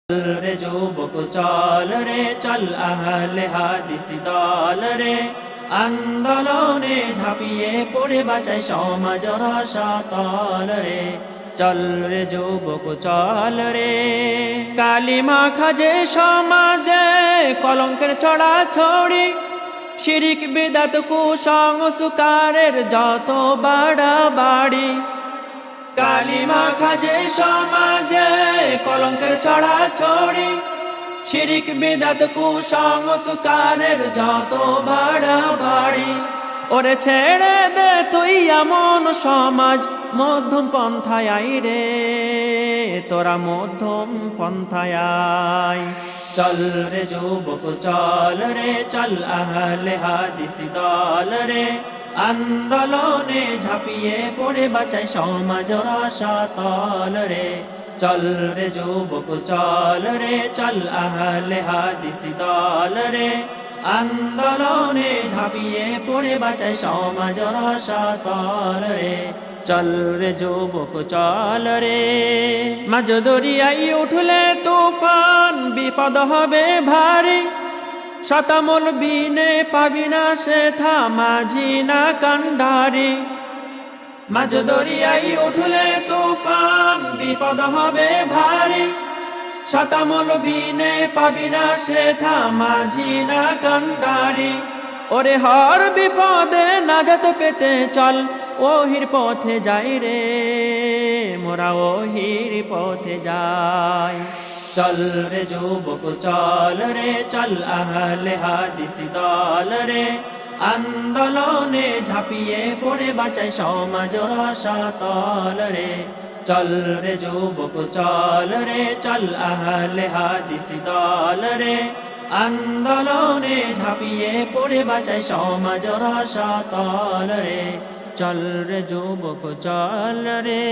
রে যুবক চল রে চল আহলে হাদিস দল রে আন্দোলনে ঝাঁপিয়ে পড়ে বাঁচাই সমাজ রসাতল রে চল রে যুবক চল রে কালিমা খাজে সমাজে কলঙ্কের ছড়া ছড়ি শিরিক বিদাত কুসংস্কারের যত বাড়াবাড়ি কালিমা খাজে সমাজে কলঙ্কের ছড়া ছড়ি শিরিক বিদাত কুসংস্কারের যত বাড়াবাড়ি ওরে ছেড়ে দে তুই এমন সমাজ মধ্যম পন্থায় আই রে তোরা মধ্যম পন্থায় আই চল রে যুবক চল রে চল আহলে হাদিস দল রে আন্দোলনে ঝাঁপিয়ে পড়ে বাঁচাই সমাজ রসাতল রে চল রে যুবক চল রে চল আহলে হাদিস দল রে আন্দোলনে ঝাঁপিয়ে পড়ে বাঁচাই সমাজ রসাতল রে চল রে যুবক চল রে মাঝ দরিয়ায় উঠলে তুফান বিপদ হবে ভারী শতামল বিনে পাবি না সে মাঝি না কান্ডারি মাঝ দরিয়ায় উঠলে তুফান বিপদ হবে ভারী শতামল বিনে পাবি না সে মাঝি না কান্ডারি ওরে হর বিপদে নাজাত পেতে চল ওহির পথে যাই রে মোরা ওহির পথে যাই চল রে যুবক চল রে চল আহলে হাদিস দল রে আন্দোলনে ঝাঁপিয়ে পড়ে বাঁচাই সমাজ রসাতল রে চল রে যুবক চল রে চল আহলে হাদিস দল রে আন্দোলনে ঝাঁপিয়ে পড়ে বাঁচাই সমাজ রসাতল রে চল রে যুবক চল রে।